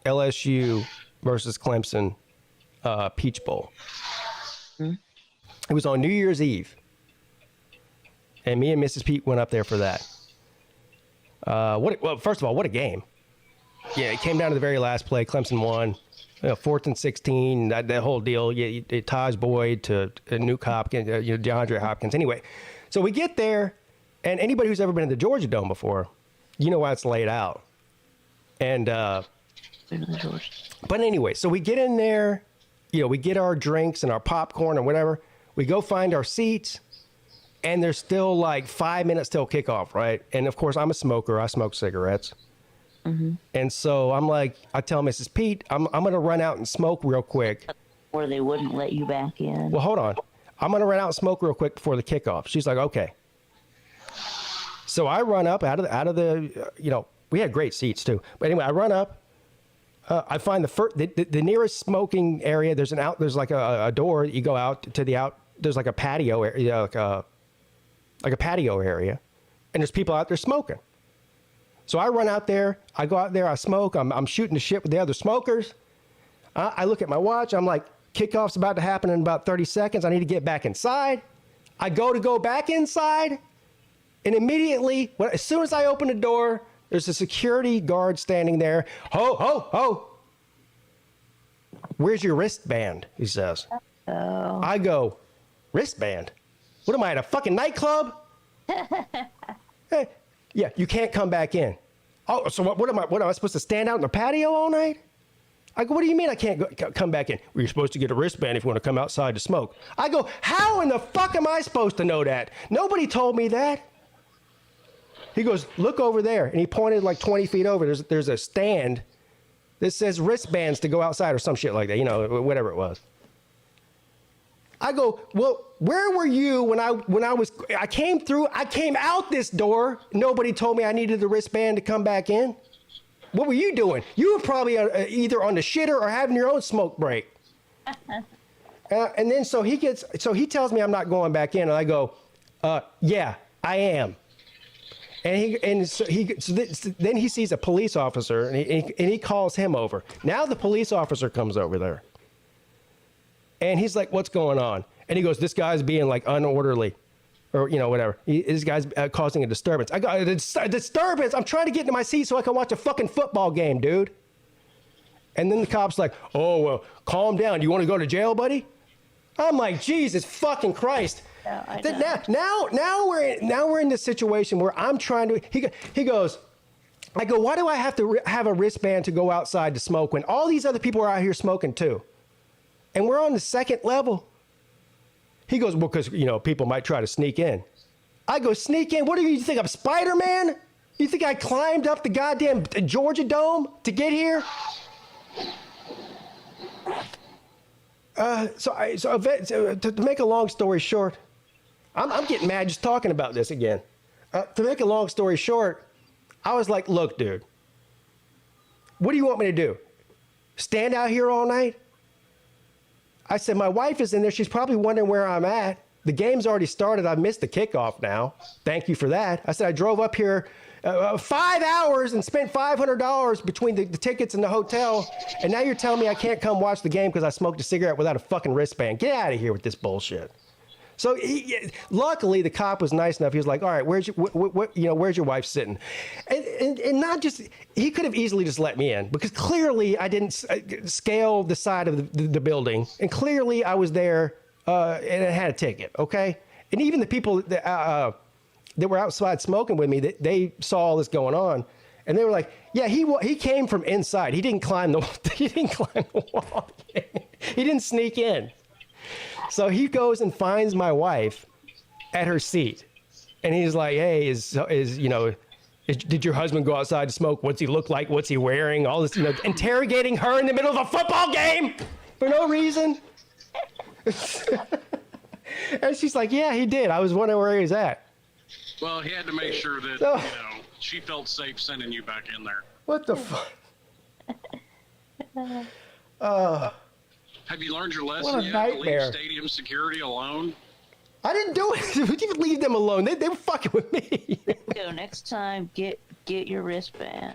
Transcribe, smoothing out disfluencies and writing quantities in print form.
LSU versus Clemson Peach Bowl. Hmm? It was on New Year's Eve. And me and Mrs. Pete went up there for that. Well, first of all, what a game. Yeah, it came down to the very last play. Clemson won. 4th and 16, that whole deal. Yeah, Taj Boyd to Nuke Hopkins, DeAndre Hopkins. Anyway, so we get there, and anybody who's ever been in the Georgia Dome before, you know why it's laid out. And but anyway, so we get in there, we get our drinks and our popcorn and whatever. We go find our seats, and there's still like 5 minutes till kickoff, right? And of course, I'm a smoker. I smoke cigarettes. Mm-hmm. And so I'm like, I tell Mrs. Pete, I'm going to run out and smoke real quick. Or they wouldn't let you back in. Well, hold on. I'm going to run out and smoke real quick before the kickoff. She's like, okay. So I run up out of the, we had great seats too. But anyway, I run up. I find the nearest smoking area. There's like a door. You go out to there's like a patio area, like a patio area. And there's people out there smoking. So I run out there, I go out there, I smoke, I'm shooting the shit with the other smokers. I look at my watch, I'm like, kickoff's about to happen in about 30 seconds, I need to get back inside. I go back inside, and immediately, as soon as I open the door, there's a security guard standing there. Ho, ho, ho. Where's your wristband? He says. Oh. I go, wristband? What am I, at a fucking nightclub? Hey. Yeah, you can't come back in. Oh, so what am I supposed to stand out in the patio all night? I go, what do you mean I can't come back in? Well, you're supposed to get a wristband if you want to come outside to smoke. I go, how in the fuck am I supposed to know that? Nobody told me that. He goes, look over there. And he pointed like 20 feet over. There's a stand that says wristbands to go outside or some shit like that, whatever it was. I go, well, where were you when I came out this door. Nobody told me I needed the wristband to come back in. What were you doing? You were probably either on the shitter or having your own smoke break. And then so he tells me I'm not going back in, and I go, yeah, I am. And then he sees a police officer, and he calls him over. Now the police officer comes over there. And he's like, what's going on? And he goes, this guy's being like unorderly or, whatever. This guy's causing a disturbance. I go, a disturbance? I'm trying to get into my seat so I can watch a fucking football game, dude. And then the cop's like, oh, well, calm down. You want to go to jail, buddy? I'm like, Jesus fucking Christ. No, now we're in this situation where I'm trying to, he goes, I go, why do I have to have a wristband to go outside to smoke when all these other people are out here smoking too? And we're on the second level. He goes, well, because, people might try to sneak in. I go, sneak in? What do you think? I'm Spider-Man? You think I climbed up the goddamn Georgia Dome to get here? To make a long story short, I'm getting mad just talking about this again. To make a long story short, I was like, look, dude, what do you want me to do? Stand out here all night? I said, my wife is in there. She's probably wondering where I'm at. The game's already started. I've missed the kickoff now. Thank you for that. I said, I drove up here 5 hours and spent $500 between the tickets and the hotel. And now you're telling me I can't come watch the game because I smoked a cigarette without a fucking wristband. Get out of here with this bullshit. So luckily the cop was nice enough. He was like, all right, where's your wife sitting? And not just, he could have easily just let me in because clearly I didn't scale the side of the building. And clearly I was there and I had a ticket. Okay. And even the people that were outside smoking with me, they saw all this going on. And they were like, yeah, he came from inside. He didn't climb the wall. He didn't sneak in. So he goes and finds my wife at her seat. And he's like, hey, did your husband go outside to smoke? What's he look like? What's he wearing? All this, interrogating her in the middle of a football game for no reason. And she's like, yeah, he did. I was wondering where he was at. Well, he had to make sure that, she felt safe sending you back in there. What the fuck? Have you learned your lesson What a yet? nightmare. To leave stadium security alone? I didn't do it. We didn't leave them alone. They were fucking with me. So next time, get your wristband.